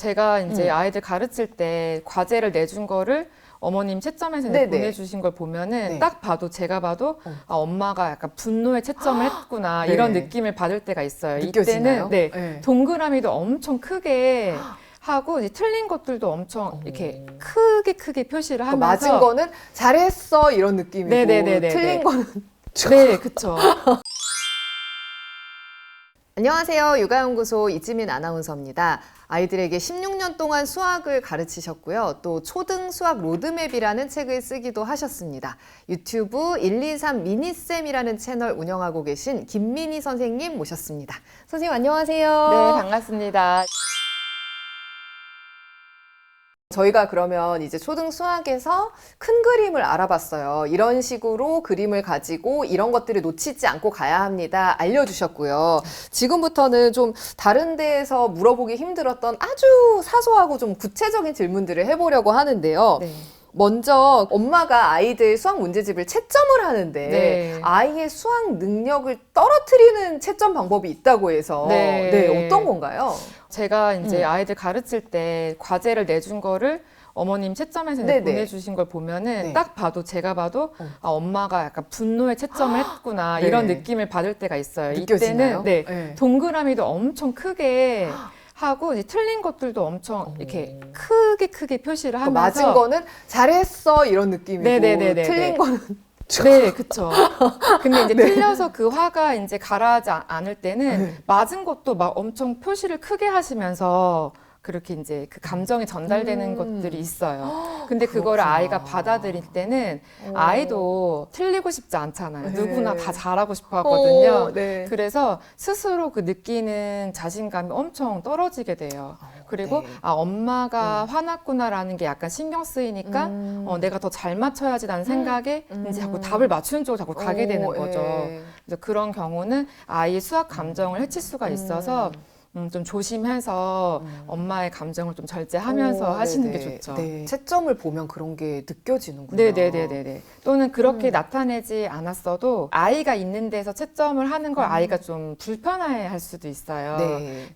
제가 이제 아이들 가르칠 때 과제를 내준 거를 어머님 채점해서 이제 보내주신 걸 보면은 딱 봐도 제가 봐도 아, 엄마가 약간 분노의 채점을 했구나 이런 느낌을 받을 때가 있어요. 느껴지나요? 이때는 동그라미도 엄청 크게 하고 이제 틀린 것들도 엄청 이렇게 크게 표시를 하면서 맞은 거는 잘했어 이런 느낌이고 틀린 거는 네, 그쵸. 안녕하세요. 육아연구소 이지민 아나운서입니다. 아이들에게 16년 동안 수학을 가르치셨고요. 또 초등 수학 로드맵이라는 책을 쓰기도 하셨습니다. 유튜브 123 미니쌤이라는 채널 운영하고 계신 김민희 선생님 모셨습니다. 선생님 안녕하세요. 네, 반갑습니다. 저희가 그러면 이제 초등 수학에서 큰 그림을 알아봤어요. 이런 식으로 그림을 가지고 이런 것들을 놓치지 않고 가야 합니다. 알려주셨고요. 지금부터는 좀 다른 데에서 물어보기 힘들었던 아주 사소하고 좀 구체적인 질문들을 해보려고 하는데요. 네. 먼저 엄마가 아이들 수학 문제집을 채점을 하는데 네. 아이의 수학 능력을 떨어뜨리는 채점 방법이 있다고 해서 어떤 건가요? 제가 이제 아이들 가르칠 때 과제를 내준 거를 어머님 채점해서 이제 보내주신 걸 보면은 딱 봐도 제가 봐도 아, 엄마가 약간 분노의 채점을 했구나 이런 느낌을 받을 때가 있어요. 느껴지나요? 이때는 동그라미도 엄청 크게 하고 이제 틀린 것들도 엄청 이렇게 크게 표시를 하면서 맞은 거는 잘했어 이런 느낌이고 틀린 거는 네, 그쵸. 근데 이제 틀려서 그 화가 이제 가라앉지 않을 때는 맞은 것도 막 엄청 표시를 크게 하시면서 그렇게 이제 그 감정이 전달되는 것들이 있어요. 근데 그거를 아이가 받아들일 때는 아이도 틀리고 싶지 않잖아요. 누구나 다 잘하고 싶어 하거든요. 그래서 스스로 그 느끼는 자신감이 엄청 떨어지게 돼요. 그리고 아, 엄마가 화났구나라는 게 약간 신경 쓰이니까 내가 더 잘 맞춰야지라는 생각에 이제 자꾸 답을 맞추는 쪽으로 자꾸 가게 되는 거죠. 그래서 그런 경우는 아이의 수학 감정을 해칠 수가 있어서 좀 조심해서 엄마의 감정을 좀 절제하면서 하시는 게 좋죠. 채점을 보면 그런 게 느껴지는군요. 네네네네. 또는 그렇게 나타내지 않았어도 아이가 있는 데서 채점을 하는 걸 아이가 좀 불편해 할 수도 있어요.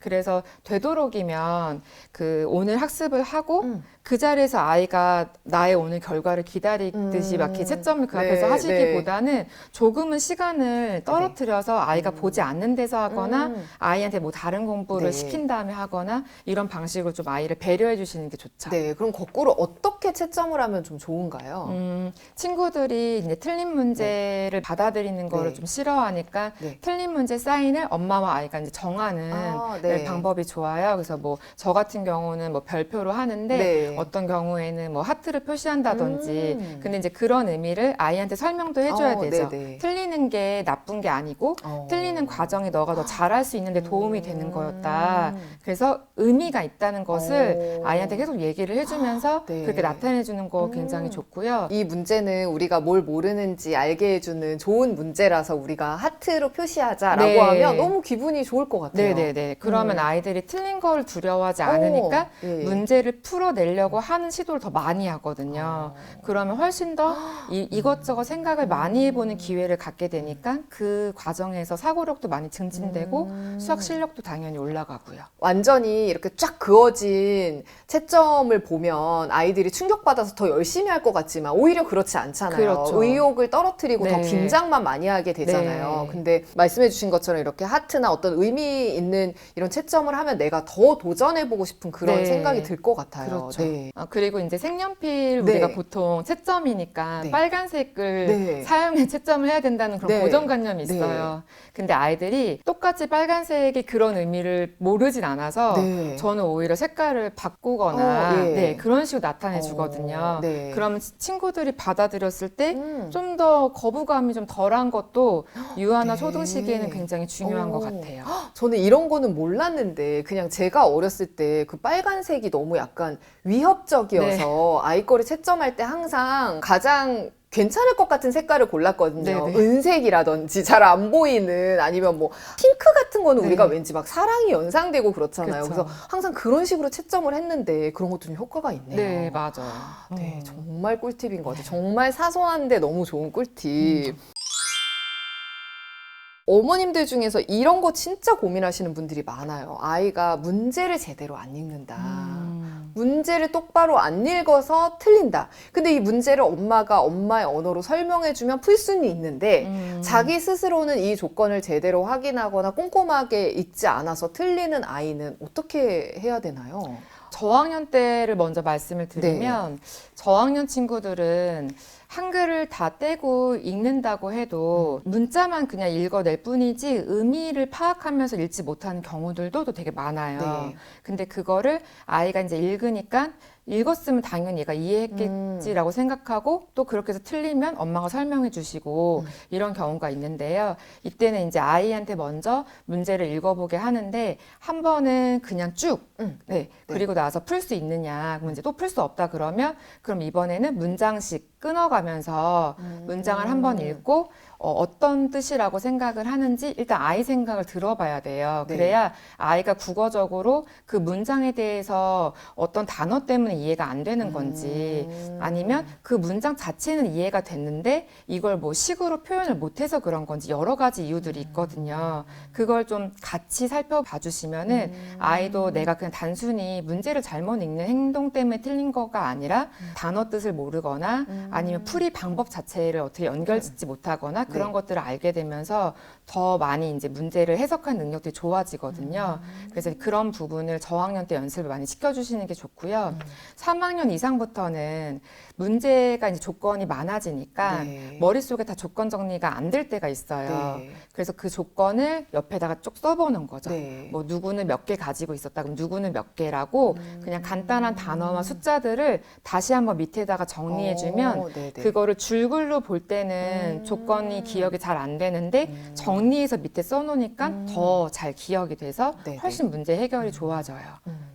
그래서 되도록이면 그 오늘 학습을 하고 그 자리에서 아이가 나의 오늘 결과를 기다리듯이 막 이렇게 채점을 그 앞에서 하시기보다는 조금은 시간을 떨어뜨려서 아이가 보지 않는 데서 하거나 아이한테 뭐 다른 공부를 시킨 다음에 하거나 이런 방식으로 좀 아이를 배려해 주시는 게 좋죠. 네, 그럼 거꾸로 어떻게 채점을 하면 좀 좋은가요? 친구들이 이제 틀린 문제를 받아들이는 거를 좀 싫어하니까 틀린 문제 사인을 엄마와 아이가 이제 정하는 방법이 좋아요. 그래서 뭐 저 같은 경우는 뭐 별표로 하는데 어떤 경우에는 뭐 하트를 표시한다든지 근데 이제 그런 의미를 아이한테 설명도 해줘야 되죠. 틀리는 게 나쁜 게 아니고 틀리는 과정이 너가 더 잘할 수 있는데 도움이 되는 거였다. 그래서 의미가 있다는 것을 아이한테 계속 얘기를 해주면서 그렇게 나타내주는 거 굉장히 좋고요. 이 문제는 우리가 뭘 모르는지 알게 해주는 좋은 문제라서 우리가 하트로 표시하자라고 하면 너무 기분이 좋을 것 같아요. 네네네. 그러면 아이들이 틀린 걸 두려워하지 않으니까 문제를 풀어내려고 하는 시도를 더 많이 하거든요. 그러면 훨씬 더 이것저것 생각을 많이 해보는 기회를 갖게 되니까 그 과정에서 사고력도 많이 증진되고 수학 실력도 당연히 올라가고요. 완전히 이렇게 쫙 그어진 채점을 보면 아이들이 충격받아서 더 열심히 할 것 같지만 오히려 그렇지 않잖아요. 의욕을 떨어뜨리고 더 긴장만 많이 하게 되잖아요. 근데 말씀해 주신 것처럼 이렇게 하트나 어떤 의미 있는 이런 채점을 하면 내가 더 도전해보고 싶은 그런 생각이 들 것 같아요. 그리고 이제 색연필 우리가 보통 채점이니까 빨간색을 사용해 채점을 해야 된다는 그런 고정관념이 있어요. 근데 아이들이 똑같이 빨간색이 그런 의미를 모르진 않아서 저는 오히려 색깔을 바꾸거나 그런 식으로 나타내 주거든요. 그러면 친구들이 받아들였을 때 좀 더 거부감이 좀 덜한 것도 유아나 초등 시기에는 굉장히 중요한 것 같아요. 저는 이런 거는 몰랐는데 그냥 제가 어렸을 때 그 빨간색이 너무 약간 위협적이어서 아이 거를 채점할 때 항상 가장 괜찮을 것 같은 색깔을 골랐거든요. 은색이라든지 잘 안 보이는 아니면 뭐 핑크 같은 거는 우리가 왠지 막 사랑이 연상되고 그렇잖아요. 그래서 항상 그런 식으로 채점을 했는데 그런 것도 좀 효과가 있네요. 네, 맞아요. 네, 정말 꿀팁인 것 같아요. 정말 사소한데 너무 좋은 꿀팁. 어머님들 중에서 이런 거 진짜 고민하시는 분들이 많아요. 아이가 문제를 제대로 안 읽는다. 문제를 똑바로 안 읽어서 틀린다. 근데 이 문제를 엄마가 엄마의 언어로 설명해주면 풀 수는 있는데 자기 스스로는 이 조건을 제대로 확인하거나 꼼꼼하게 읽지 않아서 틀리는 아이는 어떻게 해야 되나요? 저학년 때를 먼저 말씀을 드리면 저학년 친구들은 한글을 다 떼고 읽는다고 해도 문자만 그냥 읽어낼 뿐이지 의미를 파악하면서 읽지 못하는 경우들도 또 되게 많아요. 네. 근데 그거를 아이가 이제 읽으니까 읽었으면 당연히 얘가 이해했겠지라고 생각하고 또 그렇게 해서 틀리면 엄마가 설명해 주시고 이런 경우가 있는데요. 이때는 이제 아이한테 먼저 문제를 읽어보게 하는데 한 번은 그냥 쭉 그리고 나서 풀 수 있느냐 그럼 이제 또 풀 수 없다 그럼 이번에는 문장씩 끊어가면서 문장을 한 번 읽고 어떤 뜻이라고 생각을 하는지 일단 아이 생각을 들어봐야 돼요. 그래야 아이가 국어적으로 그 문장에 대해서 어떤 단어 때문에 이해가 안 되는 건지 아니면 그 문장 자체는 이해가 됐는데 이걸 뭐 식으로 표현을 못해서 그런 건지 여러 가지 이유들이 있거든요. 그걸 좀 같이 살펴봐 주시면은 아이도 내가 그냥 단순히 문제를 잘못 읽는 행동 때문에 틀린 거가 아니라 단어 뜻을 모르거나 아니면 풀이 방법 자체를 어떻게 연결짓지 못하거나 그런 것들을 알게 되면서 더 많이 이제 문제를 해석한 능력들이 좋아지거든요. 그래서 그런 부분을 저학년 때 연습을 많이 시켜주시는 게 좋고요. 3학년 이상부터는 문제가 이제 조건이 많아지니까 머릿속에 다 조건 정리가 안 될 때가 있어요. 그래서 그 조건을 옆에다가 쭉 써보는 거죠. 뭐 누구는 몇 개 가지고 있었다 그럼 누구는 몇 개라고 그냥 간단한 단어와 숫자들을 다시 한번 밑에다가 정리해주면 그거를 줄글로 볼 때는 조건이 기억이 잘 안 되는데 정리해서 밑에 써놓으니까 더 잘 기억이 돼서 훨씬 문제 해결이 좋아져요.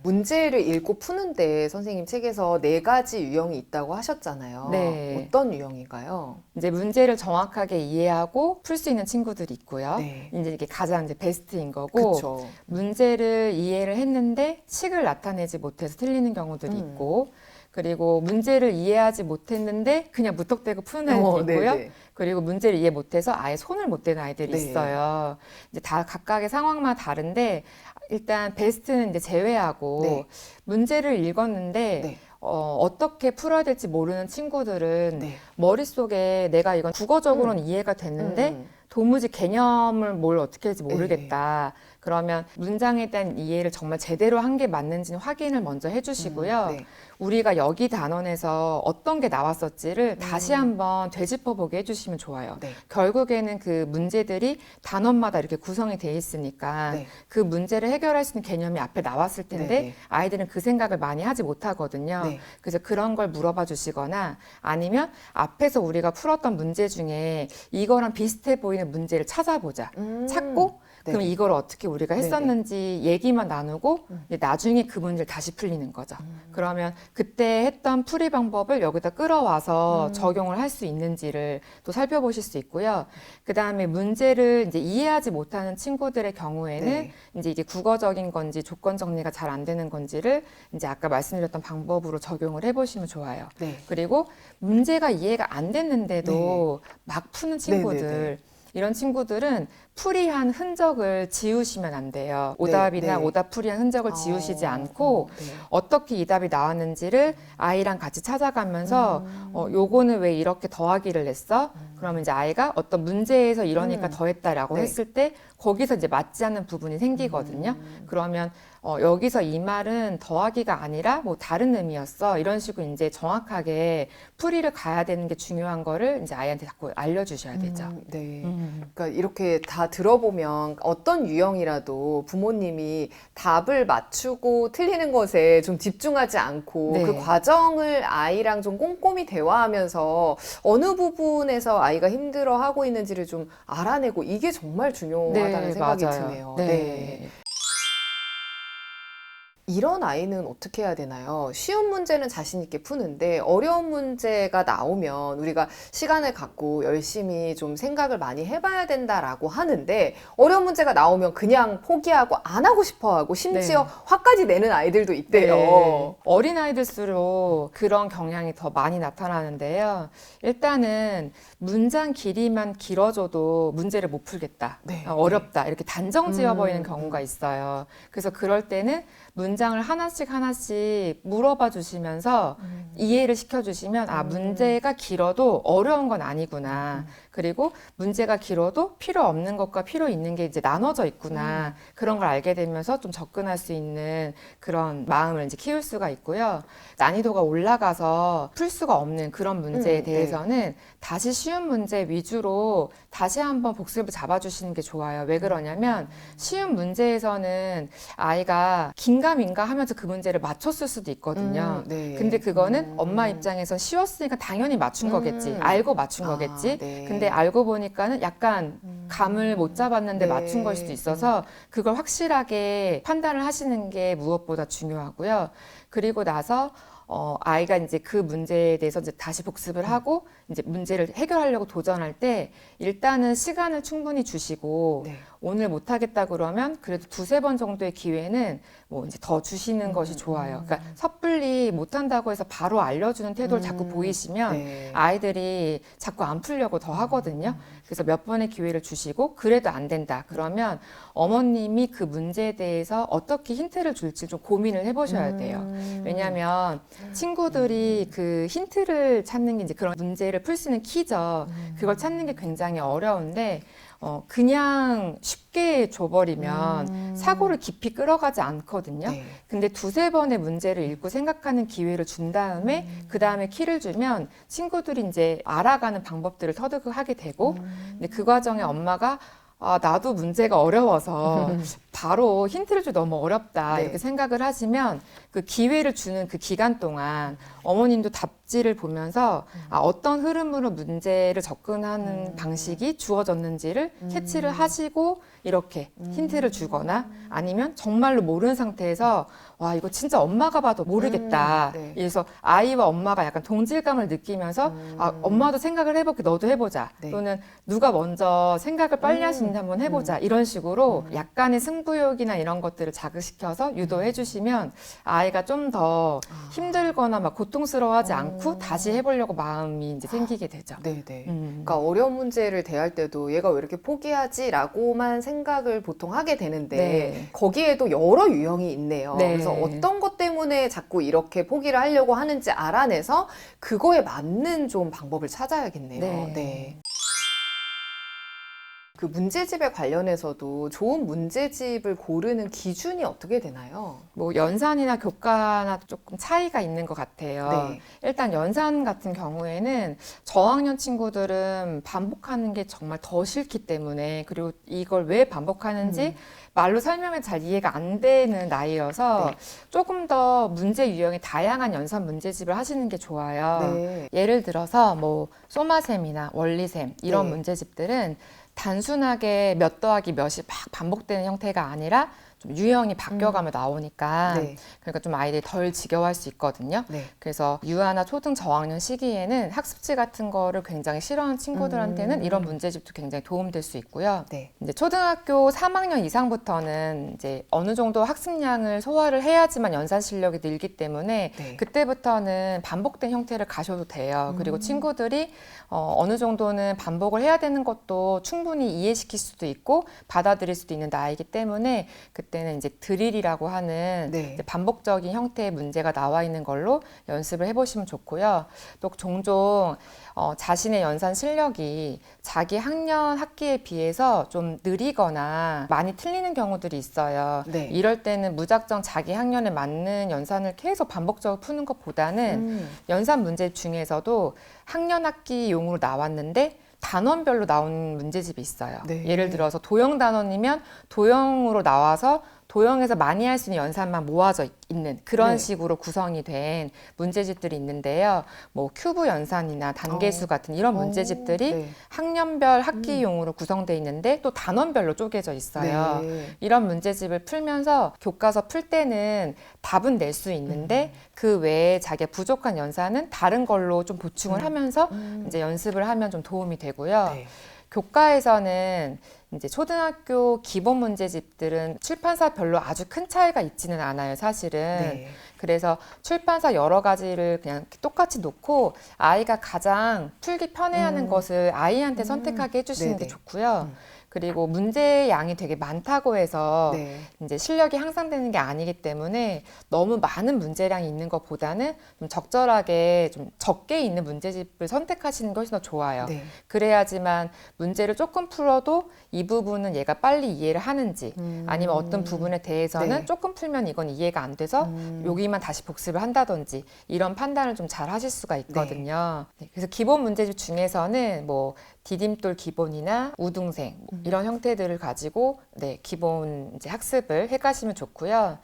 문제를 읽고 푸는데 선생님 책에서 4가지 유형이 있다고 하셨잖아요. 네. 어떤 유형인가요? 이제 문제를 정확하게 이해하고 풀 수 있는 친구들이 있고요. 네. 이제 이게 가장 이제 베스트인 거고 그쵸. 문제를 이해를 했는데 식을 나타내지 못해서 틀리는 경우들이 있고 그리고 문제를 이해하지 못했는데 그냥 무턱대고 푸는 아이들이 있고요. 네네. 그리고 문제를 이해 못해서 아예 손을 못 대는 아이들이 있어요. 이제 다 각각의 상황마다 다른데 일단 베스트는 이제 제외하고 문제를 읽었는데 어떻게 풀어야 될지 모르는 친구들은 머릿속에 내가 이건 국어적으로는 이해가 됐는데 도무지 개념을 뭘 어떻게 할지 모르겠다. 그러면 문장에 대한 이해를 정말 제대로 한 게 맞는지는 확인을 먼저 해주시고요. 우리가 여기 단원에서 어떤 게 나왔었지를 다시 한번 되짚어보게 해주시면 좋아요. 결국에는 그 문제들이 단원마다 이렇게 구성이 돼 있으니까 그 문제를 해결할 수 있는 개념이 앞에 나왔을 텐데 아이들은 그 생각을 많이 하지 못하거든요. 그래서 그런 걸 물어봐 주시거나 아니면 앞에서 우리가 풀었던 문제 중에 이거랑 비슷해 보이는 문제를 찾아보자. 찾고 그럼 이걸 어떻게 우리가 했었는지 얘기만 나누고 이제 나중에 그 문제를 다시 풀리는 거죠. 그러면 그때 했던 풀이 방법을 여기다 끌어와서 적용을 할 수 있는지를 또 살펴보실 수 있고요. 그 다음에 문제를 이제 이해하지 못하는 친구들의 경우에는 이제 이게 국어적인 건지 조건 정리가 잘 안 되는 건지를 이제 아까 말씀드렸던 방법으로 적용을 해보시면 좋아요. 그리고 문제가 이해가 안 됐는데도 막 푸는 친구들 이런 친구들은 풀이한 흔적을 지우시면 안 돼요. 오답이나 오답 풀이한 흔적을 지우시지 않고 어떻게 이 답이 나왔는지를 아이랑 같이 찾아가면서 요거는 왜 이렇게 더하기를 했어? 그러면 이제 아이가 어떤 문제에서 이러니까 더했다라고 했을 때 거기서 이제 맞지 않는 부분이 생기거든요. 그러면 여기서 이 말은 더하기가 아니라 뭐 다른 의미였어. 이런 식으로 이제 정확하게 풀이를 가야 되는 게 중요한 거를 이제 아이한테 자꾸 알려주셔야 되죠. 그러니까 이렇게 다 들어보면 어떤 유형이라도 부모님이 답을 맞추고 틀리는 것에 좀 집중하지 않고 그 과정을 아이랑 좀 꼼꼼히 대화하면서 어느 부분에서 아이가 힘들어하고 있는지를 좀 알아내고 이게 정말 중요하다는 생각이 드네요. 이런 아이는 어떻게 해야 되나요? 쉬운 문제는 자신 있게 푸는데 어려운 문제가 나오면 우리가 시간을 갖고 열심히 좀 생각을 많이 해봐야 된다라고 하는데 어려운 문제가 나오면 그냥 포기하고 안 하고 싶어하고 심지어 화까지 내는 아이들도 있대요. 어린 아이들수록 그런 경향이 더 많이 나타나는데요. 일단은 문장 길이만 길어져도 문제를 못 풀겠다. 어렵다. 이렇게 단정 지어버리는 경우가 있어요. 그래서 그럴 때는 문장을 하나씩 물어봐 주시면서 이해를 시켜주시면 아, 문제가 길어도 어려운 건 아니구나. 그리고 문제가 길어도 필요 없는 것과 필요 있는 게 이제 나눠져 있구나. 그런 걸 알게 되면서 좀 접근할 수 있는 그런 마음을 이제 키울 수가 있고요. 난이도가 올라가서 풀 수가 없는 그런 문제에 대해서는 다시 쉬운 문제 위주로 다시 한번 복습을 잡아주시는 게 좋아요. 왜 그러냐면 쉬운 문제에서는 아이가 긴가민가 하면서 그 문제를 맞췄을 수도 있거든요. 근데 그거는 엄마 입장에선 쉬웠으니까 당연히 맞춘 거겠지. 알고 맞춘 거겠지. 근데 알고 보니까는 약간 감을 못 잡았는데 맞춘 걸 수도 있어서 그걸 확실하게 판단을 하시는 게 무엇보다 중요하고요. 그리고 나서 아이가 이제 그 문제에 대해서 이제 다시 복습을 하고 이제 문제를 해결하려고 도전할 때 일단은 시간을 충분히 주시고 오늘 못하겠다 그러면 그래도 두세 번 정도의 기회는 뭐 이제 더 주시는 것이 좋아요. 그러니까 섣불리 못한다고 해서 바로 알려주는 태도를 자꾸 보이시면 아이들이 자꾸 안 풀려고 더 하거든요. 그래서 몇 번의 기회를 주시고 그래도 안 된다. 그러면 어머님이 그 문제에 대해서 어떻게 힌트를 줄지 좀 고민을 해보셔야 돼요. 왜냐하면 친구들이 그 힌트를 찾는 게 이제 그런 문제를 풀 수 있는 키죠. 그걸 찾는 게 굉장히 어려운데 그냥 쉽게 줘버리면 사고를 깊이 끌어가지 않거든요. 근데 두세 번의 문제를 읽고 생각하는 기회를 준 다음에 그 다음에 키를 주면 친구들이 이제 알아가는 방법들을 터득하게 되고 근데 그 과정에 엄마가 아, 나도 문제가 어려워서 바로 힌트를 주 너무 어렵다 이렇게 생각을 하시면 그 기회를 주는 그 기간 동안 어머님도 답지를 보면서 아, 어떤 흐름으로 문제를 접근하는 방식이 주어졌는지를 캐치를 하시고 이렇게 힌트를 주거나 아니면 정말로 모르는 상태에서 와 이거 진짜 엄마가 봐도 모르겠다. 그래서 아이와 엄마가 약간 동질감을 느끼면서 아, 엄마도 생각을 해볼게 너도 해보자. 또는 누가 먼저 생각을 빨리 할 수 있는지 한번 해보자. 이런 식으로 약간의 승부욕이나 이런 것들을 자극시켜서 유도해 주시면 아이가 좀 더 힘들거나 막 고통스러워하지 않고 다시 해보려고 마음이 이제 생기게 되죠. 그러니까 어려운 문제를 대할 때도 얘가 왜 이렇게 포기하지라고만 생각을 보통 하게 되는데 거기에도 여러 유형이 있네요. 그래서 어떤 것 때문에 자꾸 이렇게 포기를 하려고 하는지 알아내서 그거에 맞는 좀 방법을 찾아야겠네요. 그 문제집에 관련해서도 좋은 문제집을 고르는 기준이 어떻게 되나요? 뭐 연산이나 교과나 조금 차이가 있는 것 같아요. 일단 연산 같은 경우에는 저학년 친구들은 반복하는 게 정말 더 싫기 때문에 그리고 이걸 왜 반복하는지 말로 설명을 잘 이해가 안 되는 나이여서 조금 더 문제 유형이 다양한 연산 문제집을 하시는 게 좋아요. 예를 들어서 뭐 소마셈이나 원리셈 이런 문제집들은 단순하게 몇 더하기 몇이 막 반복되는 형태가 아니라 좀 유형이 바뀌어가며 나오니까 그러니까 좀 아이들이 덜 지겨워할 수 있거든요. 그래서 유아나 초등 저학년 시기에는 학습지 같은 거를 굉장히 싫어하는 친구들한테는 이런 문제집도 굉장히 도움될 수 있고요. 이제 초등학교 3학년 이상부터는 이제 어느 정도 학습량을 소화를 해야지만 연산 실력이 늘기 때문에 그때부터는 반복된 형태를 가셔도 돼요. 그리고 친구들이 어느 정도는 반복을 해야 되는 것도 충분히 이해시킬 수도 있고 받아들일 수도 있는 나이기 때문에 그때는 이제 드릴이라고 하는 이제 반복적인 형태의 문제가 나와 있는 걸로 연습을 해보시면 좋고요. 또 종종 자신의 연산 실력이 자기 학년 학기에 비해서 좀 느리거나 많이 틀리는 경우들이 있어요. 이럴 때는 무작정 자기 학년에 맞는 연산을 계속 반복적으로 푸는 것보다는 연산 문제 중에서도 학년 학기용으로 나왔는데 단원별로 나온 문제집이 있어요. 예를 들어서 도형 단원이면 도형으로 나와서 도형에서 많이 할 수 있는 연산만 모아져 있는 그런 식으로 구성이 된 문제집들이 있는데요. 뭐 큐브 연산이나 단계수 같은 이런 문제집들이 학년별 학기용으로 구성되어 있는데 또 단원별로 쪼개져 있어요. 이런 문제집을 풀면서 교과서 풀 때는 답은 낼 수 있는데 그 외에 자기가 부족한 연산은 다른 걸로 좀 보충을 하면서 이제 연습을 하면 좀 도움이 되고요. 교과에서는 이제 초등학교 기본 문제집들은 출판사별로 아주 큰 차이가 있지는 않아요, 사실은. 그래서 출판사 여러 가지를 그냥 똑같이 놓고 아이가 가장 풀기 편해하는 것을 아이한테 선택하게 해주시는 게 좋고요. 그리고 문제 양이 되게 많다고 해서 네. 이제 실력이 향상되는 게 아니기 때문에 너무 많은 문제량이 있는 것보다는 좀 적절하게 좀 적게 있는 문제집을 선택하시는 것이 더 좋아요. 네. 그래야지만 문제를 조금 풀어도 이 부분은 얘가 빨리 이해를 하는지 아니면 어떤 부분에 대해서는 네. 조금 풀면 이건 이해가 안 돼서 여기만 다시 복습을 한다든지 이런 판단을 좀 잘 하실 수가 있거든요. 네, 그래서 기본 문제집 중에서는 뭐 디딤돌 기본이나 우등생 뭐 이런 형태들을 가지고 네, 기본 이제 학습을 해가시면 좋고요.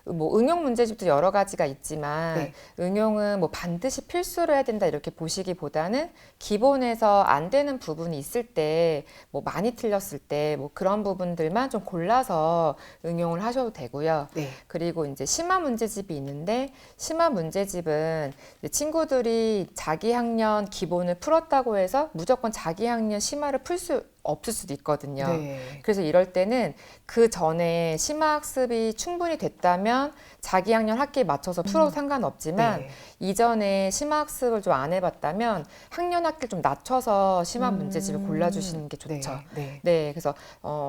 뭐 응용 문제집도 여러 가지가 있지만 네. 응용은 뭐 반드시 필수로 해야 된다 이렇게 보시기보다는 기본에서 안 되는 부분이 있을 때 뭐 많이 틀렸을 때 뭐 그런 부분들만 좀 골라서 응용을 하셔도 되고요. 네. 그리고 이제 심화 문제집이 있는데 심화 문제집은 이제 친구들이 자기 학년 기본을 풀었다고 해서 무조건 자기 학년 심화를 풀 수 없을 수도 있거든요. 네. 그래서 이럴 때는 그 전에 심화학습이 충분히 됐다면 자기 학년 학기에 맞춰서 풀어도 상관없지만 네. 이전에 심화학습을 좀 안 해봤다면 학년 학기를 좀 낮춰서 심화 문제집을 골라주시는 게 좋죠. 네. 네, 그래서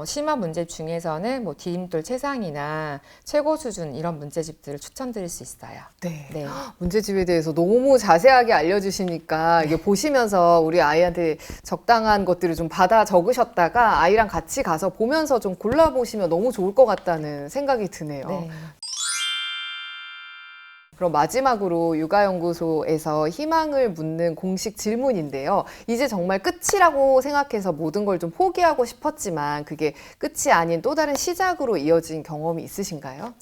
심화 문제 중에서는 뭐 디딤돌 최상이나 최고 수준 이런 문제집들을 추천드릴 수 있어요. 네. 네. 문제집에 대해서 너무 자세하게 알려주시니까 이게 보시면서 우리 아이한테 적당한 것들을 좀 받아 적으셨다가 아이랑 같이 가서 보면서 좀 골라보시면 너무 좋을 것 같다는 생각이 드네요. 네. 그럼 마지막으로 육아연구소에서 희망을 묻는 공식 질문인데요. 이제 정말 끝이라고 생각해서 모든 걸 좀 포기하고 싶었지만 그게 끝이 아닌 또 다른 시작으로 이어진 경험이 있으신가요?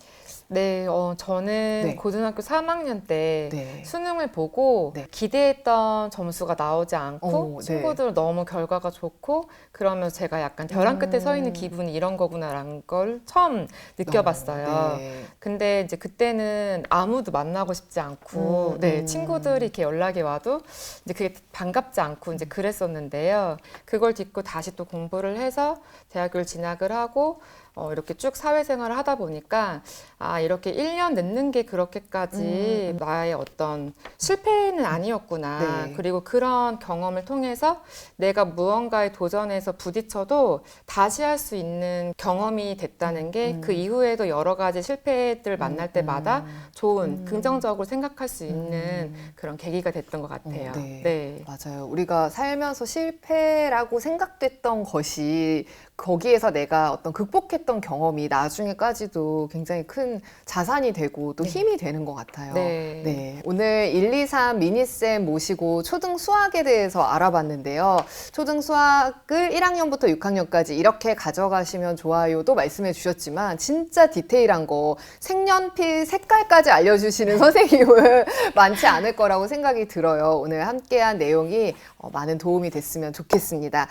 네, 저는 네. 고등학교 3학년 때 네. 수능을 보고 네. 기대했던 점수가 나오지 않고 네. 친구들 너무 결과가 좋고 그러면서 제가 약간 벼랑 끝에 서 있는 기분이 이런 거구나라는 걸 처음 느껴봤어요. 네. 근데 이제 그때는 아무도 만나고 싶지 않고 네, 친구들이 이렇게 연락이 와도 이제 그게 반갑지 않고 이제 그랬었는데요. 그걸 딛고 다시 또 공부를 해서 대학교를 진학을 하고 이렇게 쭉 사회생활을 하다 보니까 아 이렇게 1년 늦는 게 그렇게까지 나의 어떤 실패는 아니었구나. 네. 그리고 그런 경험을 통해서 내가 무언가에 도전해서 부딪혀도 다시 할 수 있는 경험이 됐다는 게 그 이후에도 여러 가지 실패들을 만날 때마다 좋은 긍정적으로 생각할 수 있는 그런 계기가 됐던 것 같아요. 네. 네. 맞아요. 우리가 살면서 실패라고 생각됐던 것이 거기에서 내가 어떤 극복했던 경험이 나중에까지도 굉장히 큰 자산이 되고 또 힘이 되는 것 같아요. 네. 네. 오늘 1, 2, 3 미니쌤 모시고 초등 수학에 대해서 알아봤는데요. 초등 수학을 1학년부터 6학년까지 이렇게 가져가시면 좋아요도 말씀해 주셨지만 진짜 디테일한 거 색연필 색깔까지 알려주시는 선생님은 많지 않을 거라고 생각이 들어요. 오늘 함께한 내용이 많은 도움이 됐으면 좋겠습니다.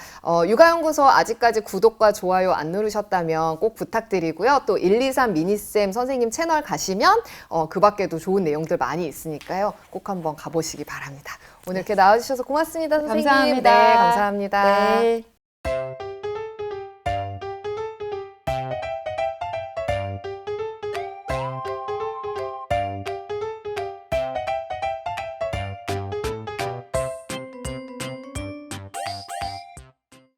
육아연구소 아직까지 구독과 좋아요 안 누르셨다면 꼭 부탁드리고요. 또 1, 2, 3 미니쌤 선생님 채널 가시면 그 밖에도 좋은 내용들 많이 있으니까요. 꼭 한번 가보시기 바랍니다. 오늘 이렇게 나와주셔서 고맙습니다, 선생님. 감사합니다. 네, 감사합니다. 네.